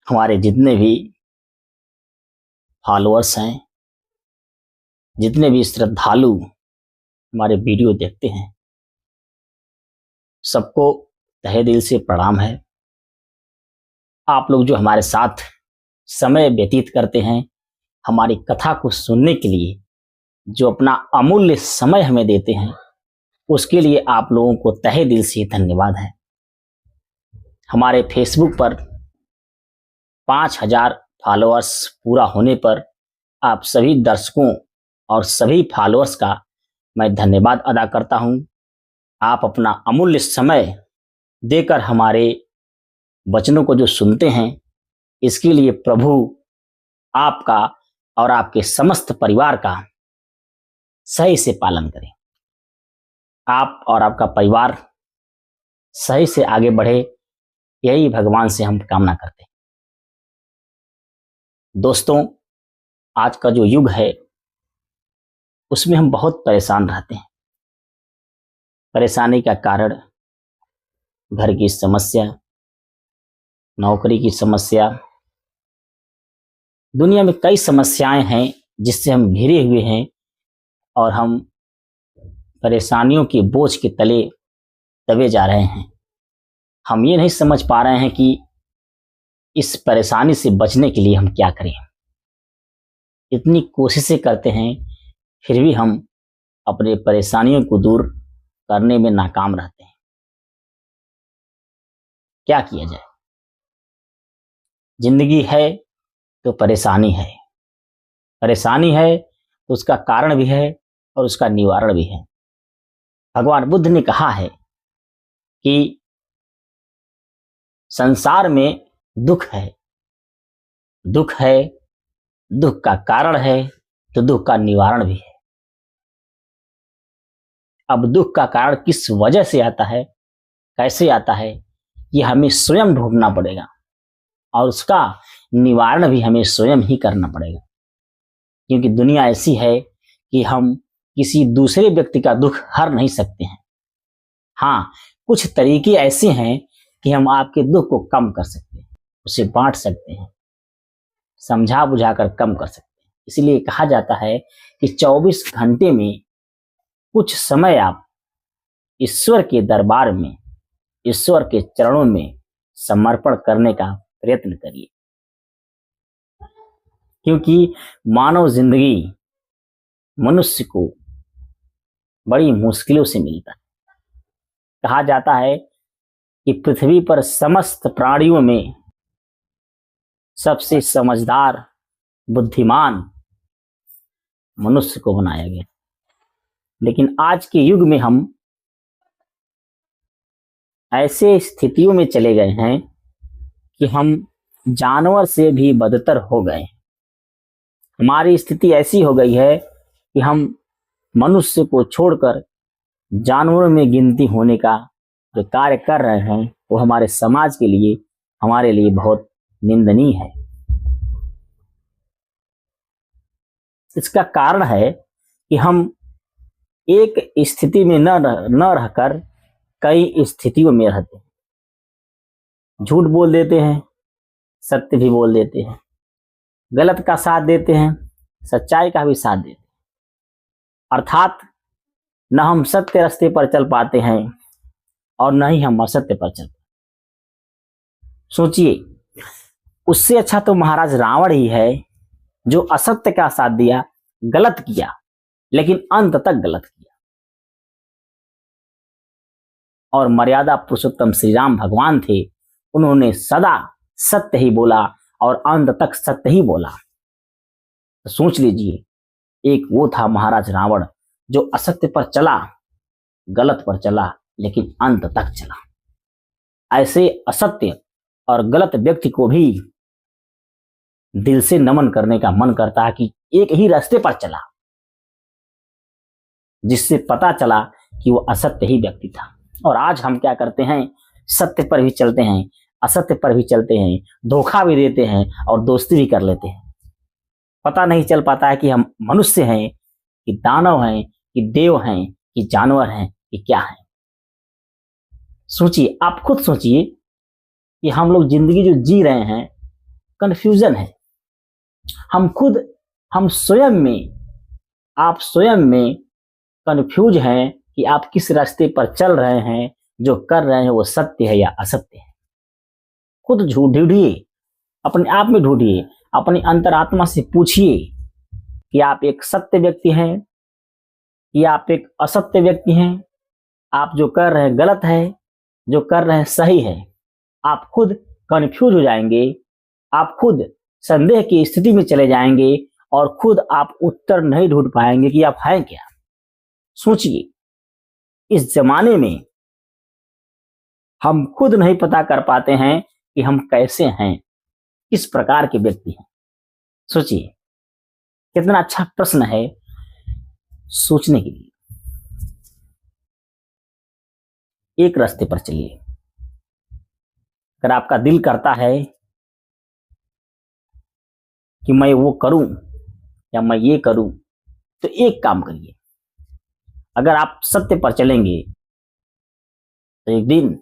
हमारे जितने भी फॉलोअर्स हैं, जितने भी श्रद्धालु हमारे वीडियो देखते हैं, सबको तहे दिल से प्रणाम है। आप लोग जो हमारे साथ समय व्यतीत करते हैं, हमारी कथा को सुनने के लिए जो अपना अमूल्य समय हमें देते हैं, उसके लिए आप लोगों को तहे दिल से धन्यवाद है। हमारे फेसबुक पर 5000 फॉलोअर्स पूरा होने पर आप सभी दर्शकों और सभी फॉलोअर्स का मैं धन्यवाद अदा करता हूं। आप अपना अमूल्य समय देकर हमारे वचनों को जो सुनते हैं, इसके लिए प्रभु आपका और आपके समस्त परिवार का सही से पालन करें। आप और आपका परिवार सही से आगे बढ़े, यही भगवान से हम कामना करते हैं। दोस्तों, आज का जो युग है उसमें हम बहुत परेशान रहते हैं। परेशानी का कारण घर की समस्या, नौकरी की समस्या, दुनिया में कई समस्याएं हैं जिससे हम घिरे हुए हैं और हम परेशानियों के बोझ के तले दबे जा रहे हैं। हम ये नहीं समझ पा रहे हैं कि इस परेशानी से बचने के लिए हम क्या करें। इतनी कोशिशें करते हैं, फिर भी हम अपने परेशानियों को दूर करने में नाकाम रहते हैं। क्या किया जाए? जिंदगी है तो परेशानी है, परेशानी है तो उसका कारण भी है और उसका निवारण भी है। भगवान बुद्ध ने कहा है कि संसार में दुख है, दुख है, दुख का कारण है तो दुख का निवारण भी है। अब दुख का कारण किस वजह से आता है, कैसे आता है, ये हमें स्वयं ढूंढना पड़ेगा और उसका निवारण भी हमें स्वयं ही करना पड़ेगा। क्योंकि दुनिया ऐसी है कि हम किसी दूसरे व्यक्ति का दुख हर नहीं सकते हैं। हाँ, कुछ तरीके ऐसे हैं कि हम आपके दुख को कम कर सकते हैं, उसे बांट सकते हैं, समझा बुझाकर कम कर सकते हैं। इसलिए कहा जाता है कि 24 घंटे में कुछ समय आप ईश्वर के दरबार में, ईश्वर के चरणों में समर्पण करने का प्रयत्न करिए। क्योंकि मानव जिंदगी मनुष्य को बड़ी मुश्किलों से मिलता है। कहा जाता है कि पृथ्वी पर समस्त प्राणियों में सबसे समझदार, बुद्धिमान मनुष्य को बनाया गया। लेकिन आज के युग में हम ऐसे स्थितियों में चले गए हैं कि हम जानवर से भी बदतर हो गए। हमारी स्थिति ऐसी हो गई है कि हम मनुष्य को छोड़कर जानवरों में गिनती होने का जो कार्य कर रहे हैं, वो हमारे समाज के लिए, हमारे लिए बहुत निंदनीय है। इसका कारण है कि हम एक स्थिति में न रहकर कई स्थितियों में रहते हैं। झूठ बोल देते हैं, सत्य भी बोल देते हैं, गलत का साथ देते हैं, सच्चाई का भी साथ देते हैं। अर्थात न हम सत्य रास्ते पर चल पाते हैं और न ही हम असत्य पर चल पाते। सोचिए, उससे अच्छा तो महाराज रावण ही है जो असत्य का साथ दिया, गलत किया, लेकिन अंत तक गलत किया। और मर्यादा पुरुषोत्तम श्री राम भगवान थे, उन्होंने सदा सत्य ही बोला और अंत तक सत्य ही बोला। तो सोच लीजिए, एक वो था महाराज रावण जो असत्य पर चला, गलत पर चला, लेकिन अंत तक चला। ऐसे असत्य और गलत व्यक्ति को भी दिल से नमन करने का मन करता है कि एक ही रास्ते पर चला, जिससे पता चला कि वो असत्य ही व्यक्ति था। और आज हम क्या करते हैं? सत्य पर भी चलते हैं, असत्य पर भी चलते हैं, धोखा भी देते हैं और दोस्ती भी कर लेते हैं। पता नहीं चल पाता है कि हम मनुष्य हैं कि दानव हैं कि देव हैं कि जानवर हैं कि क्या हैं। सोचिए, आप खुद सोचिए कि हम लोग जिंदगी जो जी रहे हैं, कंफ्यूजन है। हम स्वयं में, आप स्वयं में कंफ्यूज हैं कि आप किस रास्ते पर चल रहे हैं, जो कर रहे हैं वो सत्य है या असत्य है। खुद ढूंढिए, अपने आप में ढूंढिए, अपनी अंतरात्मा से पूछिए कि आप एक सत्य व्यक्ति हैं या आप एक असत्य व्यक्ति हैं। आप जो कर रहे हैं गलत है, जो कर रहे हैं सही है। आप खुद कंफ्यूज हो जाएंगे, आप खुद संदेह की स्थिति में चले जाएंगे और खुद आप उत्तर नहीं ढूंढ पाएंगे कि आप हैं क्या। सोचिए, इस जमाने में हम खुद नहीं पता कर पाते हैं कि हम कैसे हैं, किस प्रकार के व्यक्ति हैं। सोचिए, कितना अच्छा प्रश्न है सोचने के लिए। एक रास्ते पर चलिए। अगर आपका दिल करता है कि मैं वो करूं या मैं ये करूं, तो एक काम करिए। अगर आप सत्य पर चलेंगे तो एक दिन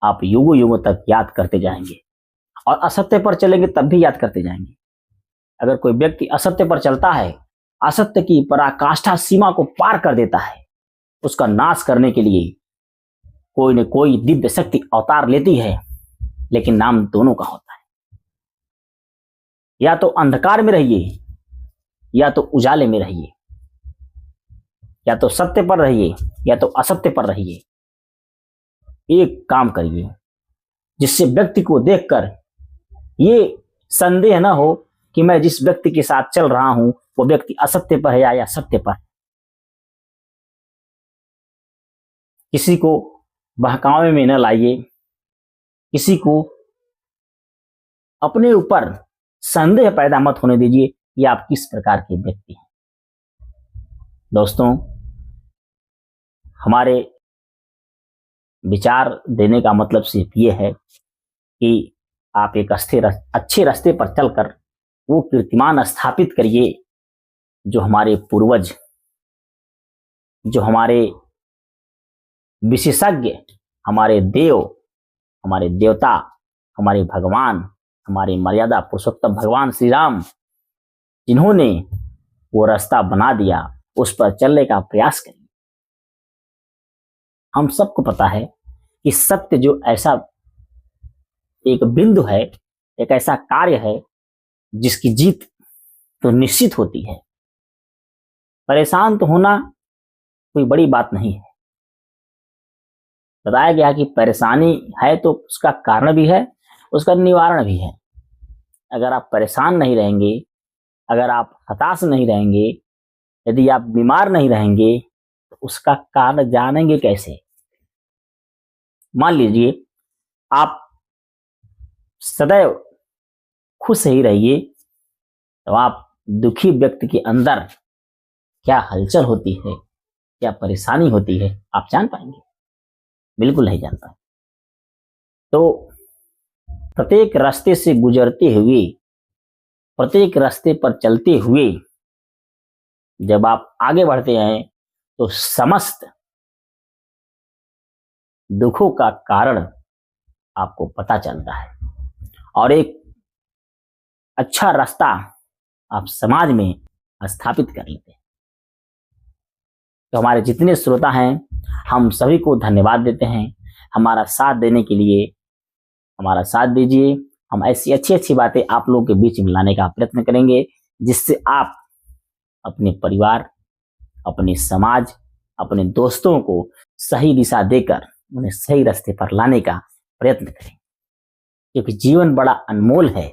आप युगों युगों तक याद करते जाएंगे, और असत्य पर चलेंगे तब भी याद करते जाएंगे। अगर कोई व्यक्ति असत्य पर चलता है, असत्य की पराकाष्ठा सीमा को पार कर देता है, उसका नाश करने के लिए कोई न कोई दिव्य शक्ति अवतार लेती है, लेकिन नाम दोनों का होता है। या तो अंधकार में रहिए या तो उजाले में रहिए, या तो सत्य पर रहिए या तो असत्य पर रहिए। एक काम करिए जिससे व्यक्ति को देखकर ये संदेह न हो कि मैं जिस व्यक्ति के साथ चल रहा हूं वो व्यक्ति असत्य पर है या सत्य पर। किसी को बहकावे में न लाइए, किसी को अपने ऊपर संदेह पैदा मत होने दीजिए कि आप किस प्रकार के व्यक्ति हैं। दोस्तों, हमारे विचार देने का मतलब सिर्फ ये है कि आप एक अच्छे रास्ते पर चलकर वो कीर्तिमान स्थापित करिए जो हमारे पूर्वज, जो हमारे विशेषज्ञ, हमारे देव, हमारे देवता, हमारे भगवान, हमारे मर्यादा पुरुषोत्तम भगवान श्री राम, जिन्होंने वो रास्ता बना दिया, उस पर चलने का प्रयास करिए। हम सबको पता है कि सत्य जो ऐसा एक बिंदु है, एक ऐसा कार्य है जिसकी जीत तो निश्चित होती है। परेशान तो होना कोई बड़ी बात नहीं है। बताया गया कि परेशानी है तो उसका कारण भी है, उसका निवारण भी है। अगर आप परेशान नहीं रहेंगे, अगर आप हताश नहीं रहेंगे, यदि आप बीमार नहीं रहेंगे, तो उसका कारण जानेंगे कैसे। मान लीजिए आप सदैव खुश ही रहिए, तो आप दुखी व्यक्ति के अंदर क्या हलचल होती है, क्या परेशानी होती है, आप जान पाएंगे? बिल्कुल नहीं जान पाएंगे। तो प्रत्येक रास्ते से गुजरते हुए, प्रत्येक रास्ते पर चलते हुए जब आप आगे बढ़ते हैं तो समस्त दुखों का कारण आपको पता चलता है और एक अच्छा रास्ता आप समाज में स्थापित कर लेते हैं। तो हमारे जितने श्रोता हैं, हम सभी को धन्यवाद देते हैं। हमारा साथ देने के लिए हमारा साथ दीजिए। हम ऐसी अच्छी अच्छी बातें आप लोगों के बीच में लाने का प्रयत्न करेंगे, जिससे आप अपने परिवार, अपने समाज, अपने दोस्तों को सही दिशा देकर उन्हें सही रास्ते पर लाने का प्रयत्न करें। क्योंकि जीवन बड़ा अनमोल है,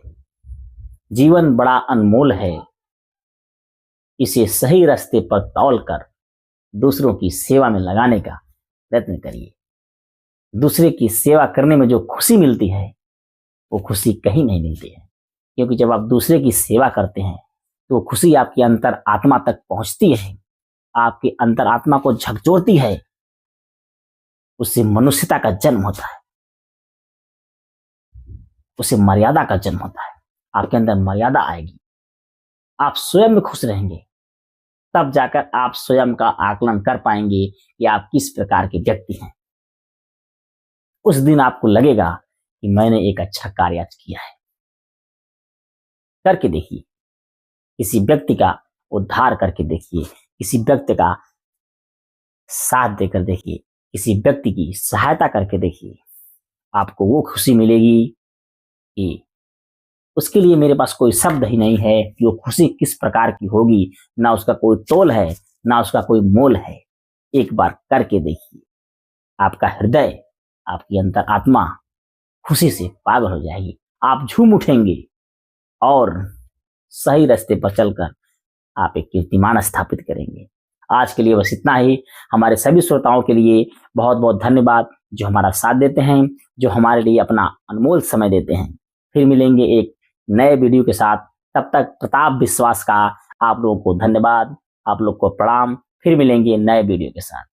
जीवन बड़ा अनमोल है। इसे सही रास्ते पर तौलकर दूसरों की सेवा में लगाने का प्रयत्न करिए। दूसरे की सेवा करने में जो खुशी मिलती है, वो खुशी कहीं नहीं मिलती है। क्योंकि जब आप दूसरे की सेवा करते हैं तो वो खुशी आपकी अंतर आत्मा तक पहुंचती है, आपकी अंतर आत्मा को झकझोरती है। उससे मनुष्यता का जन्म होता है, उससे मर्यादा का जन्म होता है। आपके अंदर मर्यादा आएगी, आप स्वयं में खुश रहेंगे, तब जाकर आप स्वयं का आकलन कर पाएंगे कि आप किस प्रकार के व्यक्ति हैं। उस दिन आपको लगेगा कि मैंने एक अच्छा कार्य आज किया है। करके देखिए, किसी व्यक्ति का उद्धार करके देखिए, किसी व्यक्ति का साथ देकर देखिए, किसी व्यक्ति की सहायता करके देखिए, आपको वो खुशी मिलेगी कि उसके लिए मेरे पास कोई शब्द ही नहीं है कि वो खुशी किस प्रकार की होगी, ना उसका कोई तोल है, ना उसका कोई मोल है। एक बार करके देखिए, आपका हृदय, आपकी अंतर आत्मा खुशी से पागल हो जाएगी। आप झूम उठेंगे और सही रास्ते पर चलकर आप एक कीर्तिमान स्थापित करेंगे। आज के लिए बस इतना ही। हमारे सभी श्रोताओं के लिए बहुत बहुत धन्यवाद, जो हमारा साथ देते हैं, जो हमारे लिए अपना अनमोल समय देते हैं। फिर मिलेंगे एक नए वीडियो के साथ। तब तक प्रताप विश्वास का आप लोगों को धन्यवाद, आप लोग को प्रणाम। फिर मिलेंगे नए वीडियो के साथ।